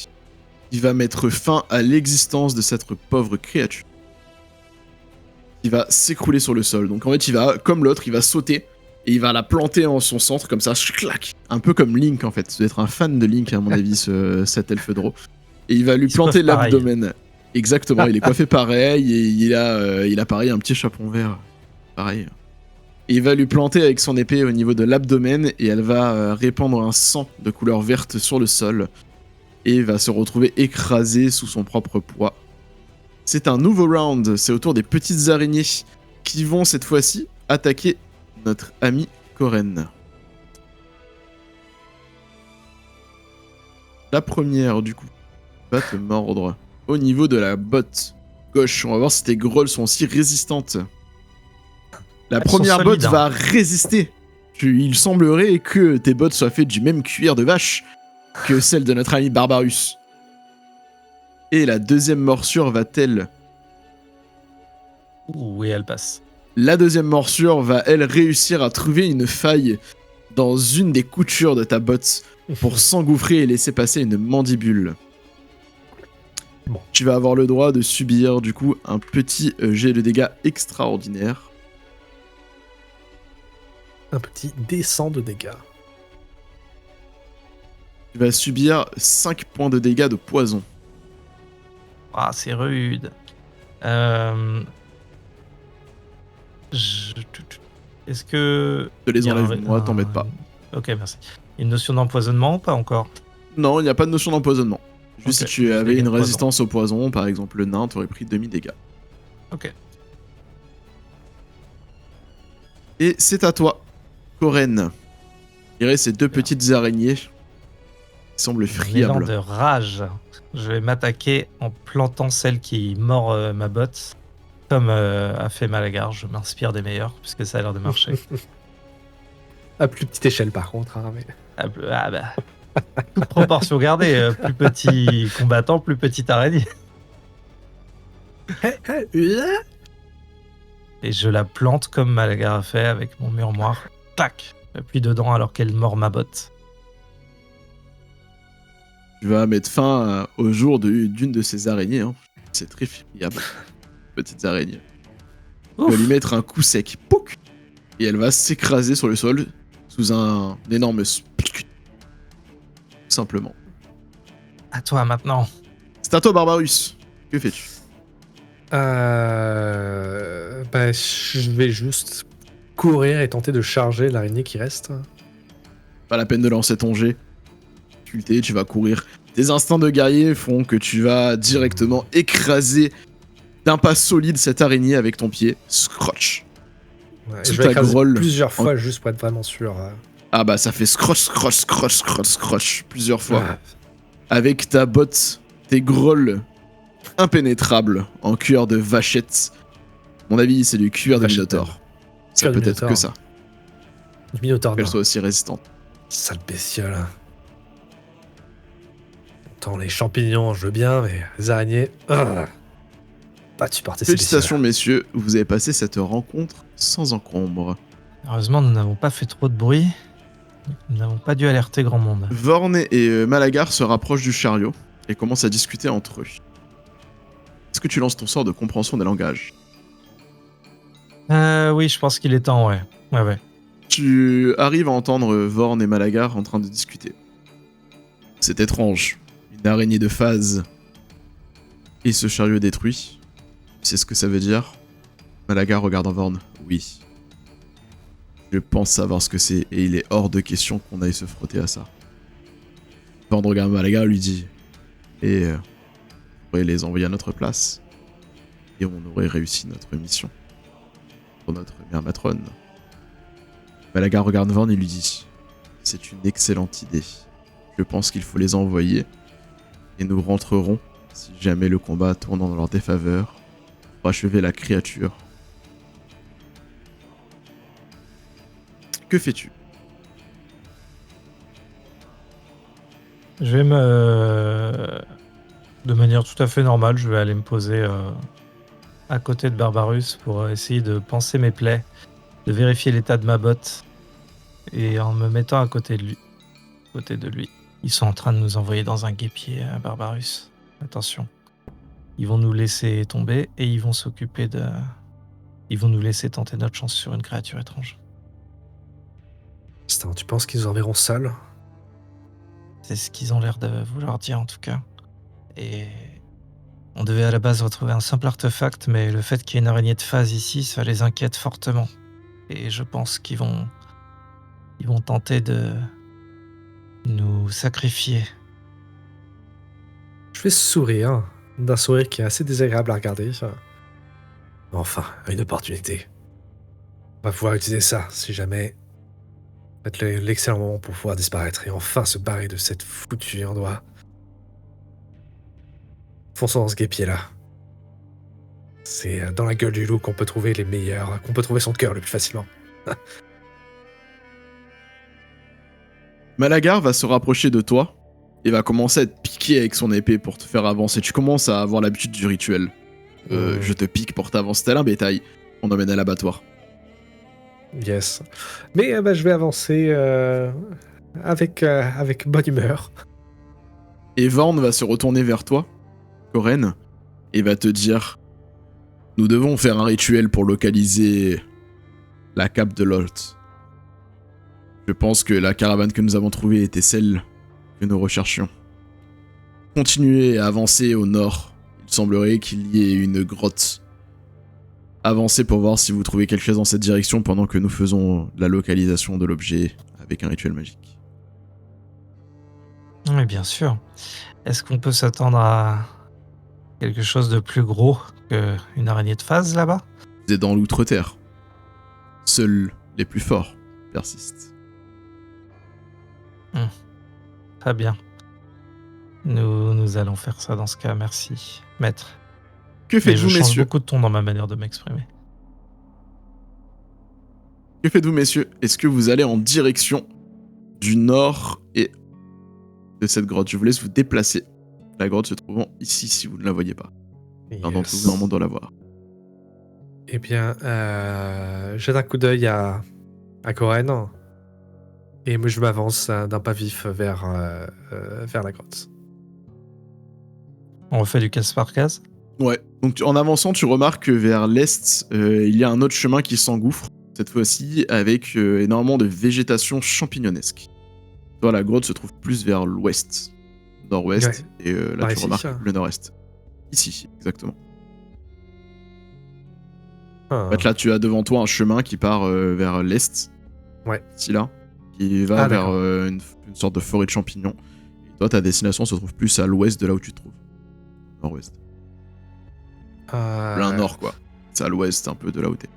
Il va mettre fin à l'existence de cette pauvre créature. Il va s'écrouler sur le sol. Donc en fait, il va, comme l'autre, il va sauter. Et il va la planter en son centre, comme ça, clac. Un peu comme Link, en fait. Ça doit être un fan de Link, à mon avis, cet elfe drôle. Et il va lui planter l'abdomen. Exactement, il est coiffé pareil, et il a pareil un petit chaperon vert. Pareil. Et il va lui planter avec son épée au niveau de l'abdomen et elle va répandre un sang de couleur verte sur le sol et va se retrouver écrasée sous son propre poids. C'est un nouveau round, c'est au tour des petites araignées qui vont cette fois-ci attaquer notre ami Koren. La première, du coup, va te mordre au niveau de la botte gauche. On va voir si tes grolles sont aussi résistantes. La première botte va résister. Il semblerait que tes bottes soient faites du même cuir de vache que celle de notre ami Barbarus. Et la deuxième morsure va-t-elle... Oui, elle passe. La deuxième morsure va, elle, réussir à trouver une faille dans une des coutures de ta botte pour s'engouffrer et laisser passer une mandibule. Bon. Tu vas avoir le droit de subir, du coup, un petit jet de dégâts extraordinaire. Un petit descend de dégâts. Tu vas subir 5 points de dégâts de poison. Ah, c'est rude. Est-ce que... Te les il y a enlève, moi, t'embête pas. Ok, merci. Une notion d'empoisonnement ou pas encore? Non, il n'y a pas de notion d'empoisonnement. Juste Ok, si tu avais dégâts une de poison. résistance au poison, par exemple le nain, t'aurais pris demi-dégâts. Ok. Et c'est à toi, Koren. Il reste ces deux petites araignées qui semblent Élan friables. de rage. Je vais m'attaquer en plantant celle qui mord ma botte. Comme a fait Malagar, je m'inspire des meilleurs, puisque ça a l'air de marcher. À plus petite échelle, par contre. Hein, mais... Ah bah. Toute proportion gardée. Plus petit combattant, plus petite araignée. Et je la plante comme Malagar a fait avec mon murmoire. Tac! J'appuie dedans alors qu'elle mord ma botte. Tu vas mettre fin au jour d'une de ces araignées. Hein. C'est très friable. Petites araignées. Tu vas lui mettre un coup sec. Pouc, et elle va s'écraser sur le sol sous un énorme tout simplement. À toi maintenant. C'est à toi, Barbarus. Que fais-tu? Bah, je vais juste courir et tenter de charger l'araignée qui reste. Pas la peine de lancer ton jet. Difficulté, tu vas courir. Tes instincts de guerrier font que tu vas directement écraser d'un pas solide cette araignée avec ton pied. Scrotch. Ouais, Sous je vais ta écraser grolle. plusieurs fois juste pour être vraiment sûr. Ah bah ça fait scrotch plusieurs fois. Ouais. Avec ta botte, tes grolles impénétrables en cuir de vachette. Mon avis, c'est du cuir de Vachette. Minotaure. Ça Cuir de peut être Minotaure. que ça. Du Minotaure. Qu'elle soit aussi résistante. Sale bestiole. Tant les champignons, je veux bien, mais les araignées. Pas de supporter ces Félicitations, messieurs, vous avez passé cette rencontre sans encombre. Heureusement, nous n'avons pas fait trop de bruit. Nous n'avons pas dû alerter grand monde. Vorn et Malagar se rapprochent du chariot et commencent à discuter entre eux. Est-ce que tu lances ton sort de compréhension des langages? Oui, je pense qu'il est temps, ouais. Ouais. Tu arrives à entendre Vorn et Malagar en train de discuter. C'est étrange. Une araignée de phase. Et ce chariot détruit. Tu sais ce que ça veut dire? Malagar regarde Vorn. Oui. Je pense savoir ce que c'est et il est hors de question qu'on aille se frotter à ça. Vorn regarde Malagar et lui dit et on pourrait les envoyer à notre place et on aurait réussi notre mission pour notre mère matrone. Malagar regarde Vorn et lui dit c'est une excellente idée. Je pense qu'il faut les envoyer et nous rentrerons si jamais le combat tourne en leur défaveur pour achever la créature. Que fais-tu? Je vais de manière tout à fait normale, je vais aller me poser à côté de Barbarus pour essayer de panser mes plaies, de vérifier l'état de ma botte et en me mettant à côté de lui. Ils sont en train de nous envoyer dans un guêpier, Barbarus. Attention. Ils vont nous laisser tomber et ils vont s'occuper de... Ils vont nous laisser tenter notre chance sur une créature étrange. Putain, tu penses qu'ils nous enverront seuls? C'est ce qu'ils ont l'air de vouloir dire en tout cas. Et on devait à la base retrouver un simple artefact, mais le fait qu'il y ait une araignée de phase ici, ça les inquiète fortement. Et je pense qu'ils vont tenter de nous sacrifier. Je fais sourire, d'un sourire qui est assez désagréable à regarder. Enfin, une opportunité. On va pouvoir utiliser ça, si jamais. Ça va être l'excellent moment pour pouvoir disparaître et enfin se barrer de cette foutue endroit. Fonçons dans ce guépier-là. C'est dans la gueule du loup qu'on peut trouver les meilleurs, qu'on peut trouver son cœur le plus facilement. Malagar va se rapprocher de toi et va commencer à te piquer avec son épée pour te faire avancer. Tu commences à avoir l'habitude du rituel. Je te pique pour t'avancer. Tel un bétail. On emmène à l'abattoir. Yes. Mais je vais avancer avec bonne humeur. Et Vorn va se retourner vers toi, Koren, et va te dire: nous devons faire un rituel pour localiser la cape de Lolt. Je pense que la caravane que nous avons trouvée était celle que nous recherchions. Continuez à avancer au nord. Il semblerait qu'il y ait une grotte. Avancez pour voir si vous trouvez quelque chose dans cette direction pendant que nous faisons la localisation de l'objet avec un rituel magique. Oui, bien sûr. Est-ce qu'on peut s'attendre à quelque chose de plus gros qu'une araignée de phase là-bas? Vous êtes dans l'outre-terre. Seuls les plus forts persistent. Très bien. Nous allons faire ça dans ce cas, merci, maître. Que Mais je faites-vous, change messieurs? beaucoup de ton dans ma manière de m'exprimer. Que faites-vous, messieurs? Est-ce que vous allez en direction du nord et de cette grotte? Je vous laisse vous déplacer. La grotte se trouvant ici, si vous ne la voyez pas. L'un d'entre vous, normalement, doit la voir. Eh bien, jette un coup d'œil à Koren. Et moi, je m'avance d'un pas vif vers la grotte. On refait du case par case? Ouais. Donc, en avançant, tu remarques que vers l'est, il y a un autre chemin qui s'engouffre. Cette fois-ci, avec énormément de végétation champignonesque. Toi, la grotte se trouve plus vers l'ouest, nord-ouest, et là, Par tu ici, remarques ça. le nord-est. Ici, exactement. Ah. En fait, là, tu as devant toi un chemin qui part vers l'est. Ouais. Ici, là. Qui va Ah, vers d'accord. une sorte de forêt de champignons. Et toi, ta destination se trouve plus à l'ouest de là où tu te trouves. Nord-ouest. Plein nord, quoi. C'est à l'ouest, un peu de là où t'es.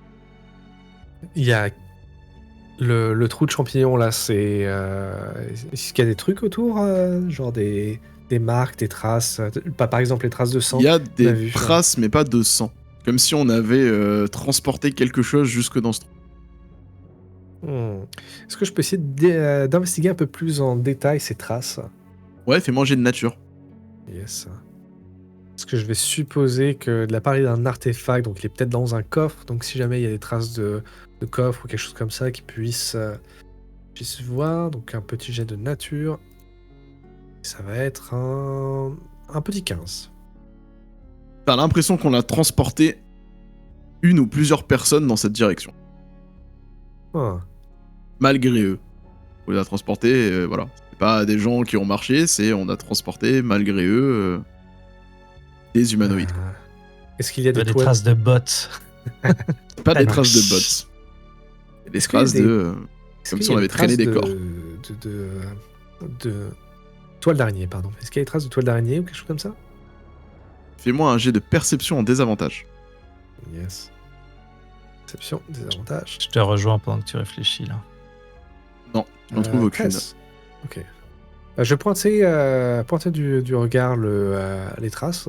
Il y a le trou de champignon, là, c'est... Est-ce qu'il y a des trucs autour genre des marques, des traces pas, par exemple, les traces de sang? Il y a a des vu, traces, mais pas de sang. Comme si on avait transporté quelque chose jusque dans ce trou. Est-ce que je peux essayer d'investiguer un peu plus en détail ces traces? Ouais, fais manger de nature. Yes. Parce que je vais supposer que de la part d'un artefact, donc il est peut-être dans un coffre, donc si jamais il y a des traces de coffre ou quelque chose comme ça qui puisse voir, donc un petit jet de nature. Ça va être un petit 15. T'as l'impression qu'on a transporté une ou plusieurs personnes dans cette direction. Ah. Malgré eux. On les a transportés, voilà. C'est pas des gens qui ont marché, c'est on a transporté, malgré eux, des humanoïdes. Est-ce qu'il y a des Des traces de bottes. Pas des Ah, traces de bottes. Des Est-ce qu'il y a traces des- de... Est-ce Comme qu'il si y on a avait des traîné des traces corps. de toile d'araignée, pardon. Est-ce qu'il y a des traces de toile d'araignée ou quelque chose comme ça? Fais-moi un jet de perception en désavantage. Yes. Perception, désavantage. Je te rejoins pendant que tu réfléchis là. Non, tu n'en trouves aucune. 13. Ok. Je vais pointer du regard les traces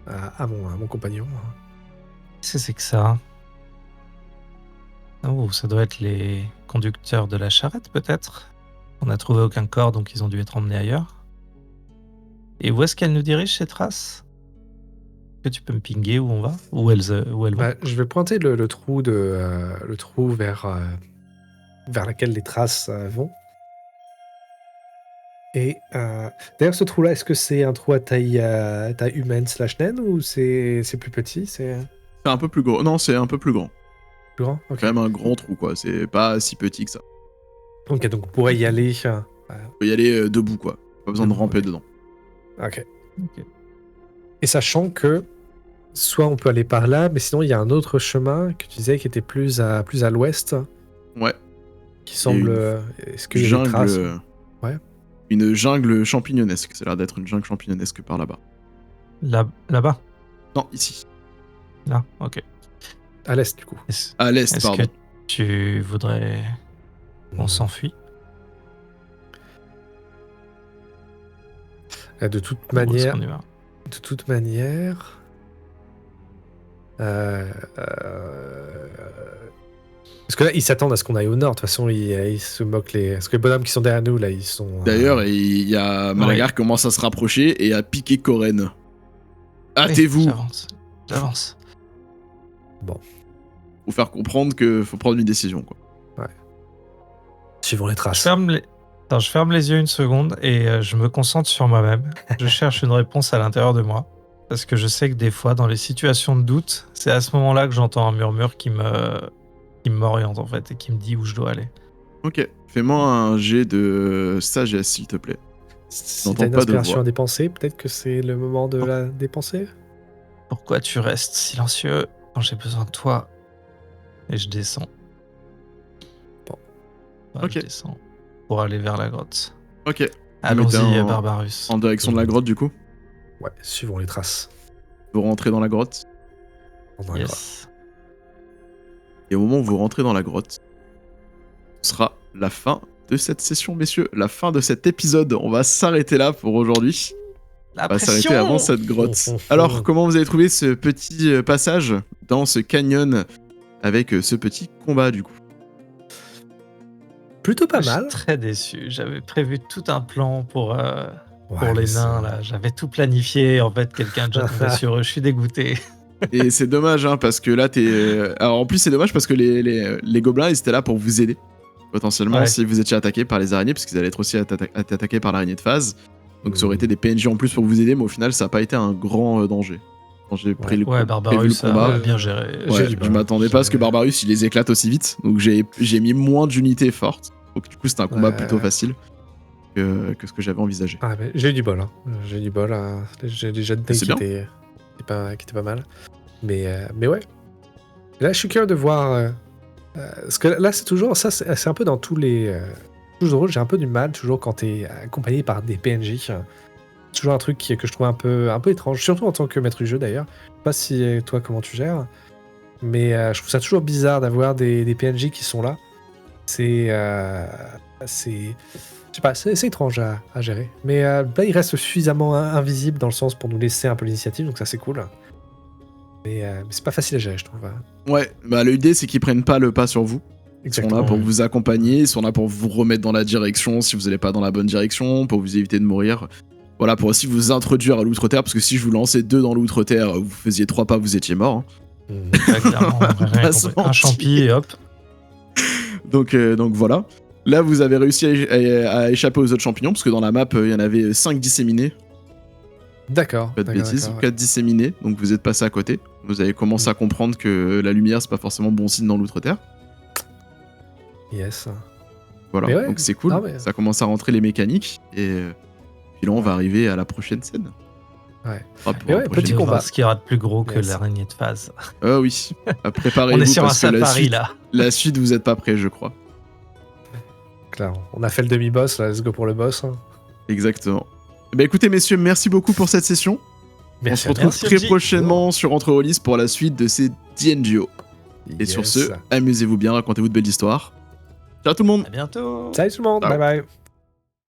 à mon compagnon. Qu'est-ce que c'est que ça? Oh, ça doit être les conducteurs de la charrette peut-être? On n'a trouvé aucun corps donc ils ont dû être emmenés ailleurs. Et où est-ce qu'elles nous dirigent ces traces? Est-ce que tu peux me pinguer où on va? Où elles vont? Je vais pointer le trou vers laquelle les traces vont. Et d'ailleurs, ce trou-là, est-ce que c'est un trou à taille humaine / naine ou c'est plus petit? C'est C'est un peu plus gros. Non, c'est un peu plus grand. plus grand? Ok. Quand même un grand trou, quoi. C'est pas si petit que ça. Ok, donc on pourrait y aller. On peut y aller debout, quoi. Pas besoin de Debout, ramper ok. dedans. Ok. Ok. Et sachant que soit on peut aller par là, mais sinon il y a un autre chemin que tu disais qui était plus à l'ouest, Ouais. qui semble. Est-ce qu'il y a des Jungle. traces? Ouais. Une jungle champignonesque. Ça a l'air d'être une jungle champignonesque par là-bas. Là-bas. Non, ici. Là, ok. À l'est du coup. À l'est, Est-ce pardon. que tu voudrais qu'on s'enfuit? De toute Ou est-ce manière. qu'on y va? De toute manière. Parce que là, ils s'attendent à ce qu'on aille au nord. De toute façon, ils se moquent les. Parce que les bonhommes qui sont derrière nous, là, ils sont. D'ailleurs, il y a Malagar qui commence à se rapprocher et à piquer Koren. Hâtez-vous. J'avance. Faut faire comprendre qu'il faut prendre une décision, quoi. Suivons les Je traces. ferme les yeux une seconde et je me concentre sur moi-même. Je cherche une réponse à l'intérieur de moi. Parce que je sais que des fois, dans les situations de doute, c'est à ce moment-là que j'entends un murmure qui m'oriente en fait et qui me dit où je dois aller. Ok. Fais-moi un jet de sagesse, s'il te plaît. Si J'entends t'as une pas de inspiration voix. à dépenser, peut-être que c'est le moment de la dépenser. Pourquoi tu restes silencieux quand j'ai besoin de toi? Et je descends. Bon. Ouais, Ok. Je descends pour aller vers la grotte. Ok. Allons-y, mettez Barbarus. En direction de la grotte, du coup. Ouais, suivons les traces. Vous rentrez dans la grotte. Dans la grotte. Yes. Et au moment où vous rentrez dans la grotte, ce sera la fin de cette session, messieurs. La fin de cet épisode. On va s'arrêter là pour aujourd'hui. La On va s'arrêter pression. avant cette grotte. Alors, comment vous avez trouvé ce petit passage dans ce canyon avec ce petit combat, du coup? Plutôt pas Je suis mal. très déçu. J'avais prévu tout un plan pour Ouais, les mais nains. c'est- Là, j'avais tout planifié. En fait, quelqu'un est déjà tombé sur eux. Je suis dégoûté. Et c'est dommage, hein, parce que là, t'es... Alors, en plus, c'est dommage parce que les gobelins, ils étaient là pour vous aider. Potentiellement, Ouais. si vous étiez attaqué par les araignées, parce qu'ils allaient être aussi attaqués par l'araignée de phase. Donc, ça aurait été des PNJ en plus pour vous aider, mais au final, ça n'a pas été un grand danger. Quand j'ai pris le, Ouais, prévu le Barbarus combat, a bien géré. ouais, j'ai du je bol. m'attendais pas à ce que Barbarus, il les éclate aussi vite. Donc, j'ai mis moins d'unités fortes. Donc, du coup, c'était un combat Ouais. plutôt facile que ce que j'avais envisagé. Ah, mais j'ai eu du bol. Hein. J'ai eu du bol. J'ai déjà de C'est qui bien. étaient pas mal. Mais ouais. Là, je suis curieux de voir. Parce que là, c'est toujours. Ça, c'est un peu dans tous les. Toujours, j'ai un peu du mal, toujours quand t'es accompagné par des PNJ. C'est toujours un truc que je trouve un peu étrange. Surtout en tant que maître du jeu, d'ailleurs. Je sais pas si toi, comment tu gères. Mais je trouve ça toujours bizarre d'avoir des PNJ qui sont là. C'est. Je sais pas, c'est étrange à gérer. Mais là, il reste suffisamment invisible dans le sens pour nous laisser un peu l'initiative, donc ça, c'est cool. Mais c'est pas facile à gérer, je trouve. Ouais, bah l'idée, c'est qu'ils prennent pas le pas sur vous. Ils sont là pour vous accompagner, ils sont là pour vous remettre dans la direction si vous n'allez pas dans la bonne direction, pour vous éviter de mourir. Voilà, pour aussi vous introduire à l'outre-terre, parce que si je vous lançais 2 dans l'outre-terre, vous faisiez 3 pas, vous étiez mort. Hein. Ouais, clairement, on aurait rien Pas se compris. Un mentir. champi et hop. Donc voilà. Là, vous avez réussi à échapper aux autres champignons, parce que dans la map, il y en avait 5 disséminés. D'accord. Pas de bêtises, d'accord, 4 disséminés, donc vous êtes passé à côté. Vous avez commencé à comprendre que la lumière, c'est pas forcément bon signe dans l'outre-terre. Yes. Voilà, Mais ouais, donc c'est cool. non, mais- Ça commence à rentrer les mécaniques, et puis là, on va arriver à la prochaine scène. Ouais. Ah, pour Mais la ouais, prochaine petit On fois. verra combat. ce qu'il y aura de plus gros que Yes. l'araignée de phase. Ah oui, préparez-vous On est sur un parce que la safari suite, là. la suite, vous êtes pas prêts, je crois. Clair. On a fait le demi-boss, là, let's go pour le boss. Hein. Exactement. Bah écoutez, messieurs, merci beaucoup pour cette session. On se retrouve Merci, très J. prochainement sur Entre Rollis pour la suite de ces D&GO. Et sur Yes. ce, amusez-vous bien, racontez-vous de belles histoires. Ciao tout le monde. À bientôt. Salut tout le monde, Ciao. bye bye.